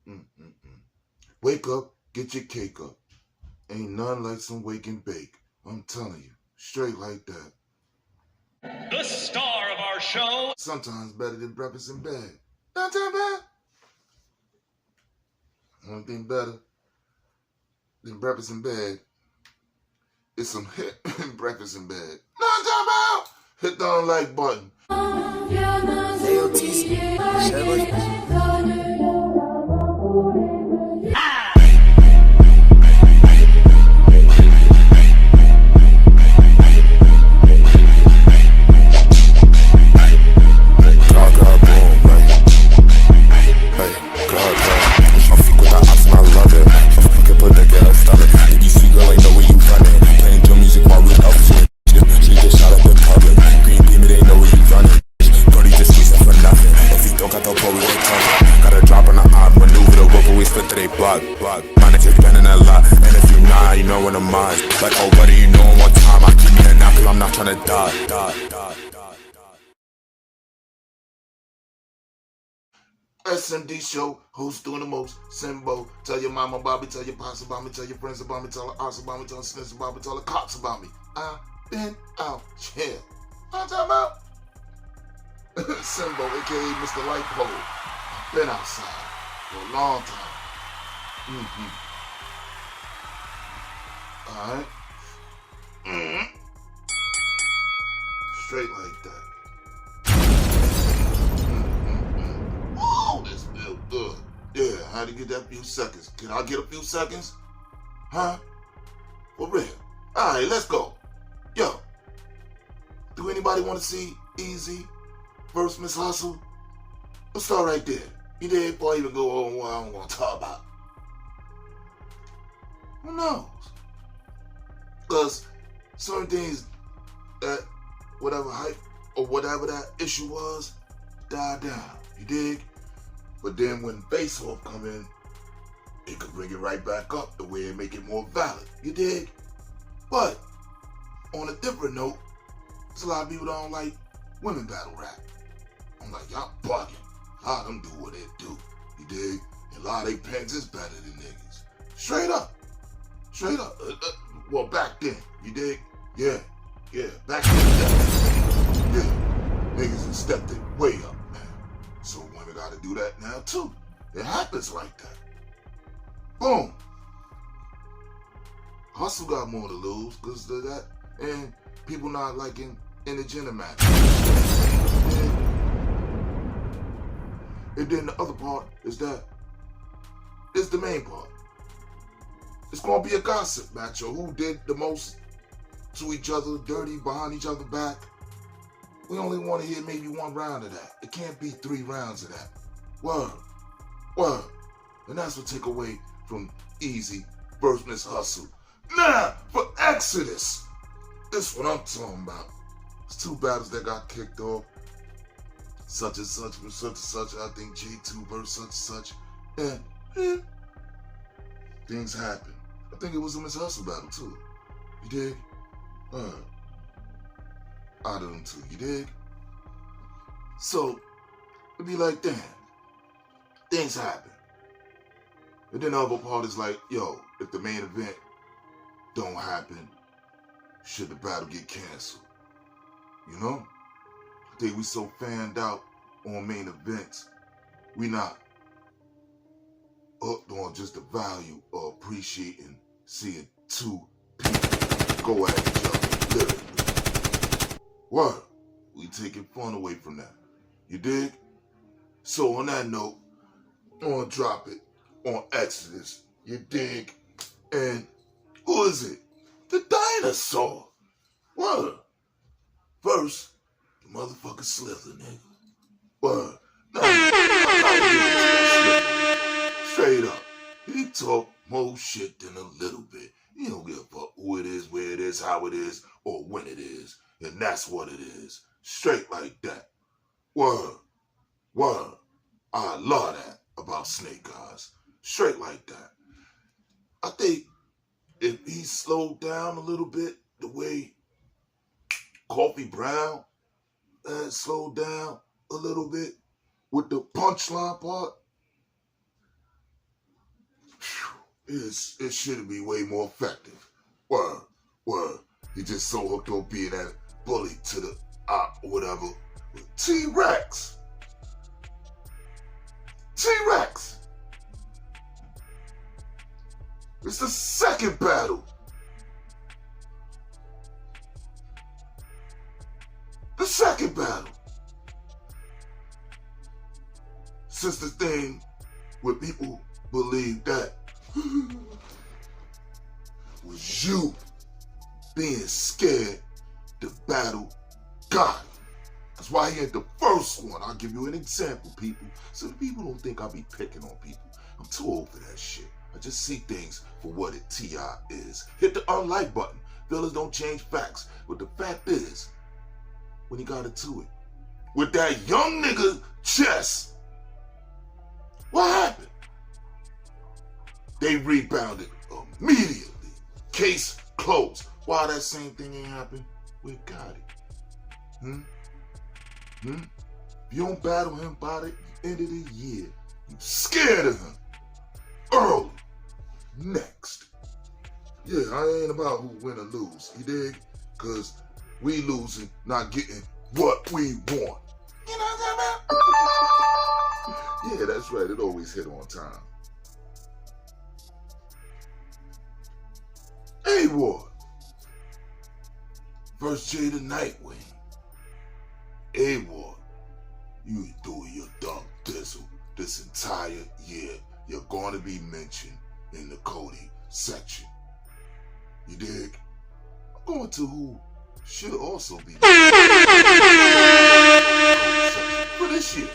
Mm-mm-mm. Wake up, get your cake up. Ain't none like some wake and bake. I'm telling you, straight like that. The star of our show. Sometimes better than breakfast in bed. Not that bad. Only thing better than breakfast in bed is some hit breakfast in bed. Not that bad. Hit the like button. My niggas spending a lot, and if you not, you know when I'm mine. Like, oh, buddy, you know one time I keep me a knock, cause I'm not trying to die. SMD show, who's doing the most? SINBO. Tell your mama about me, tell your pops about me, tell your friends about me, tell the arts about me, tell the snitches about me, tell the cops about me. I've been out here. I'm talking about SINBO, aka Mr. Light Pole. Been outside for a long time. Alright. Straight like that. Oh, this feels good. Yeah, I had to get that few seconds. Can I get a few seconds? Huh? For real. Alright, let's go. Yo. Do anybody want to see Easy versus Miss Hustle? Let's start right there. You did before I even go on what I don't want to talk about. Who knows? Because certain things that whatever hype or whatever that issue was died down. You dig? But then when face off come in, it could bring it right back up the way it make it more valid. You dig? But on a different note, there's a lot of people that don't like women battle rap. I'm like, y'all bugging. A lot of them do what they do. You dig? And a lot of they pens is better than niggas. Straight up. Straight up. Well, back then. You dig? Yeah. Back then. Yeah. Niggas have stepped it way up, man. So women gotta do that now too. It happens like that. Boom. Hustle got more to lose because of that. And people not liking intergender matches. And then the other part is that it's the main part. It's gonna be a gossip match or who did the most to each other, dirty behind each other back. We only want to hear maybe one round of that. It can't be 3 rounds of that. Word. And that's what take away from Easy versus Miss Hustle. Now, for Exodus. This is what I'm talking about. It's 2 battles that got kicked off. Such and such versus such and such. I think J2 versus such and such. And things happen. I think it was a Miss Hustle battle too. You dig? Out of them 2, you dig? So, it'd be like, damn. Things happen. And then the other part is like, yo, if the main event don't happen, should the battle get canceled? You know? I think we so fanned out on main events, we not hooked on just the value of appreciating seeing 2 people go at each other, literally. Word. We taking fun away from that. You dig? So on that note, I'm gonna drop it on Exodus. You dig? And who is it? The dinosaur. Word. First, the motherfucking Slither, nigga. Word. Straight up. He talk more shit than a little bit. He don't give a fuck who it is, where it is, how it is, or when it is. And that's what it is. Straight like that. Word. I love that about Snake Eyes. Straight like that. I think if he slowed down a little bit, the way Coffee Brown slowed down a little bit with the punchline part, it should be way more effective. Word. He just so hooked on being that bully to the op or whatever. T-Rex. It's the second battle. Since the thing where people believe that was you being scared to battle God. That's why he had the first one. I'll give you an example, people. So the people don't think I be picking on people. I'm too old for that shit. I just see things for what it T.I. is. Hit the unlike button. Feelings don't change facts. But the fact is, when he got into it with that young nigga Chess, what happened? They rebounded immediately. Case closed. Why that same thing ain't happened with Gotti? If you don't battle him by the end of the year, you scared of him. Early. Next. Yeah, I ain't about who win or lose. You dig? Because we losing, not getting what we want. You know what I'm talking about? Yeah, that's right. It always hit on time. A-Ward versus Jada Nightwing. A-Ward, you doing your dumb dizzle this entire year. You're going to be mentioned in the Cody section. You dig? I'm going to who should also be for this year.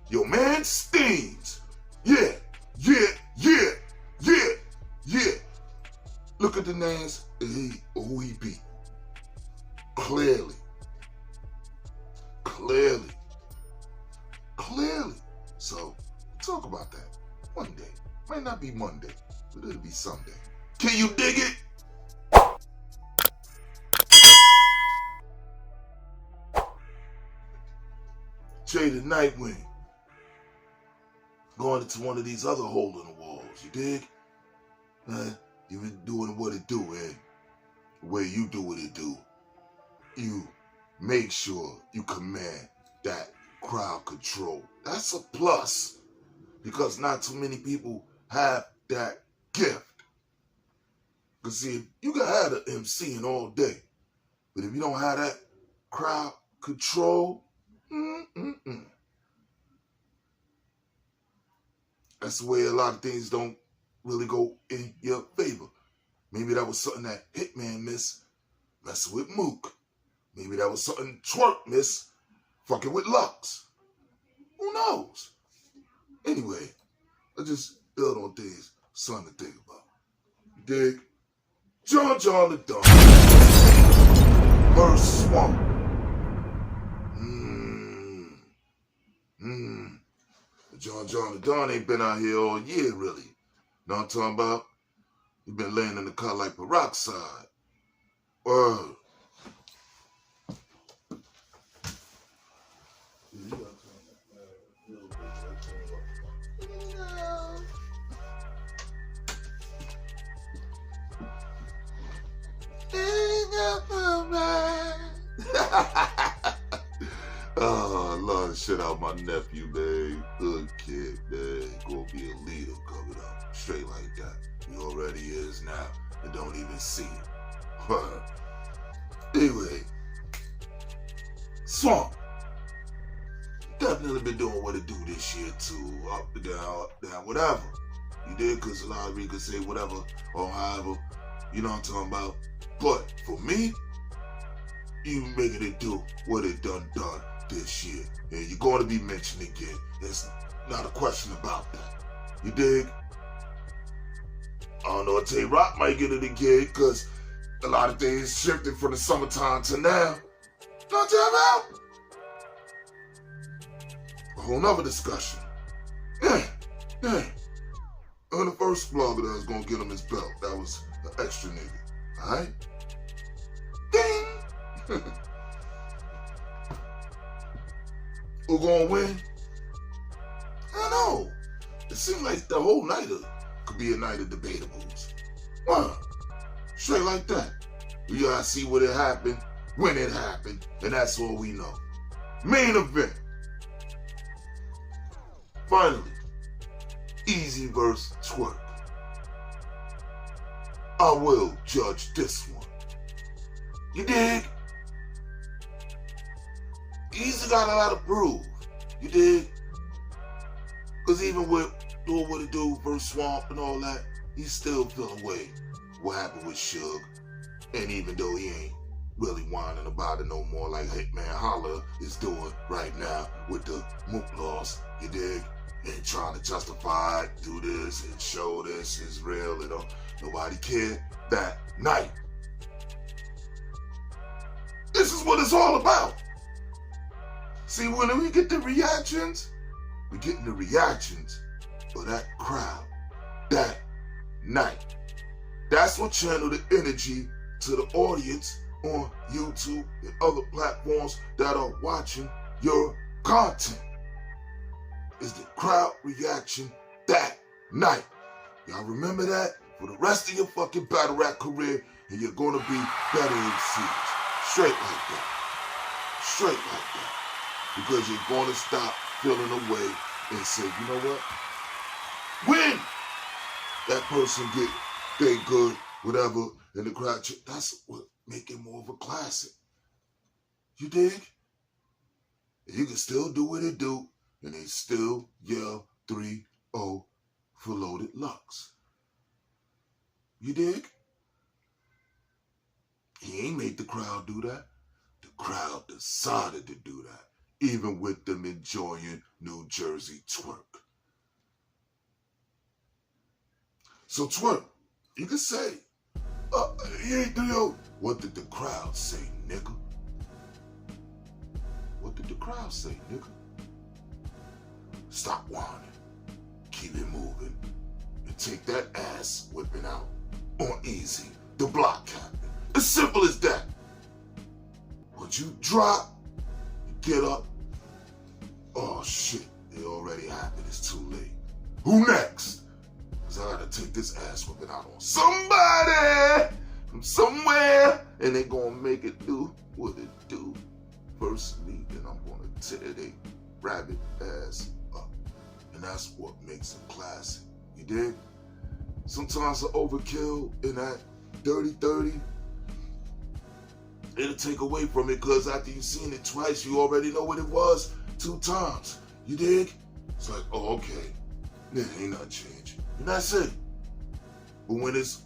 Your man Steams. Yeah. Look at the names of who he beat. Clearly. So, talk about that one day. Might not be Monday, but it'll be someday. Can you dig it? Jada Nightwing going into one of these other hole in the walls, you dig? You been doing what it do, and the way you do what it do, you make sure you command that crowd control. That's a plus, because not too many people have that gift. Because see, you can have the MCing all day, but if you don't have that crowd control, that's the way a lot of things don't really go in your favor. Maybe that was something that Hitman messing with Mook. Maybe that was something Twerk miss, fucking with Lux. Who knows? Anyway, I just build on things, something to think about. You dig? John the Don versus Swamp. John the Don ain't been out here all year, really. Know what I'm talking about? He been laying in the car like peroxide. Word. Oh, I love the shit out my nephew, man. Good kid, man. Gonna be a leader coming up. Straight like that. He already is now. And don't even see it. Anyway. Swamp. Definitely been doing what it do this year too. Up and down, whatever. You did, because a lot of people say whatever or however. You know what I'm talking about? But for me, you making it do what it done this year. And you're going to be mentioned again. There's not a question about that. You dig? I don't know, Tay-Rock might get it again because a lot of things shifted from the summertime to now. Not about a whole nother discussion. And the first vlogger that was going to get him his belt, that was an extra nigga. Alright? Ding! Who gonna win? I don't know. It seemed like the whole night of could be a night of debatables. Wow. Straight like that. We gotta see what it happened, when it happened, and that's all we know. Main event. Finally, Easy versus Twerk. I will judge this one. You dig? Easy got a lot to prove. You dig? Because even with doing what it do versus Swamp and all that, he's still feeling away what happened with Suge. And even though he ain't really whining about it no more like Hitman Holla is doing right now with the Mook loss, you dig? And trying to justify it, do this and show this is real, you know. Nobody cared that night. This is what it's all about. See, when we get the reactions, we're getting the reactions of that crowd that night. That's what channeled the energy to the audience on YouTube and other platforms that are watching your content. Is the crowd reaction that night. Y'all remember that for the rest of your fucking battle rap career, and you're gonna be better MCs. Straight like that. Straight like that. Because you're gonna stop feeling away and say, you know what? When that person get they good, whatever, and the crowd, that's what make it more of a classic. You dig? You can still do what it do, and they still yell 3-0 for Loaded Lux. You dig? He ain't made the crowd do that. The crowd decided to do that, even with them enjoying New Jersey Twerk. So Twerk, you can say, he ain't 3-0. What did the crowd say, nigga? What did the crowd say, nigga? Stop whining, keep it moving, and take that ass whipping out on Easy, the block captain. As simple as that. Once you drop, you get up. Oh shit, it already happened, it's too late. Who next? Cause I gotta take this ass whipping out on somebody from somewhere, and they gonna make it do what it do. First me, then I'm gonna tear they rabbit ass up. And that's what makes a classic. You dig? Sometimes the overkill in that dirty 30, it'll take away from it, because after you've seen it twice, you already know what it was 2 times. You dig? It's like, oh, okay. There ain't nothing changed. And that's it. But when it's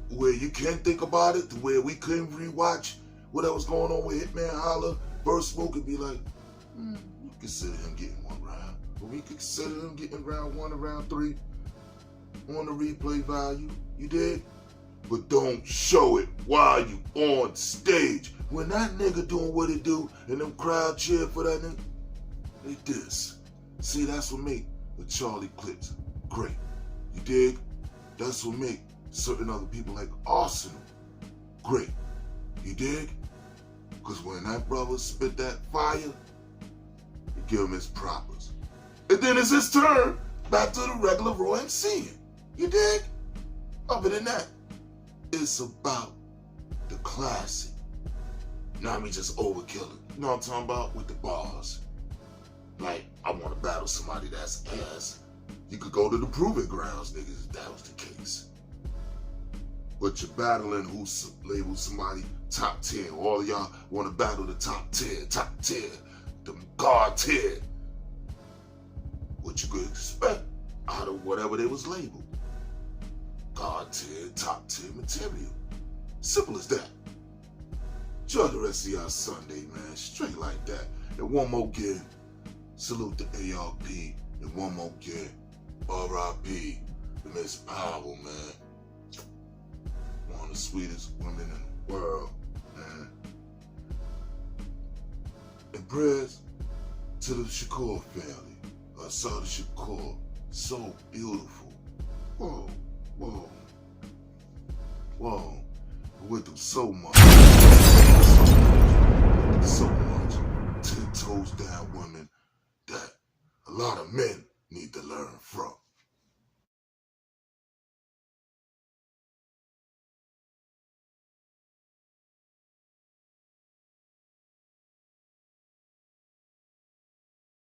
where you can think about it, to where we couldn't rewatch what was going on with Hitman Holla versus Smoke and be like, we consider him getting 1 round. But we consider him getting round 1 and round 3 on the replay value. You dig? But don't show it while you on stage. When that nigga doing what he do and them crowd cheer for that nigga, they diss. See, that's what make the Charlie clips great. You dig? That's what make certain other people like Arsenal great. You dig? Because when that brother spit that fire, you give him his propers. And then it's his turn back to the regular Raw MC. You dig? Other than that, it's about the classic. Not me just overkilling. You know what I'm talking about? With the bars. Like, I want to battle somebody that's ass. You could go to the proving grounds, niggas, if that was the case. But you're battling who labels somebody top 10. All of y'all want to battle the top 10, the guard tier. What you could expect out of whatever they was labeled. God tier, top tier material. Simple as that. Enjoy the rest of y'all Sunday, man. Straight like that. And one more again, salute the ARP. And one more again, R.I.P. the Miss Powell, man. One of the sweetest women in the world, man. And prayers to the Shakur family. I saw the Shakur, so beautiful. Whoa. Whoa. Whoa. We went through so much. So much. 10 toes down women that a lot of men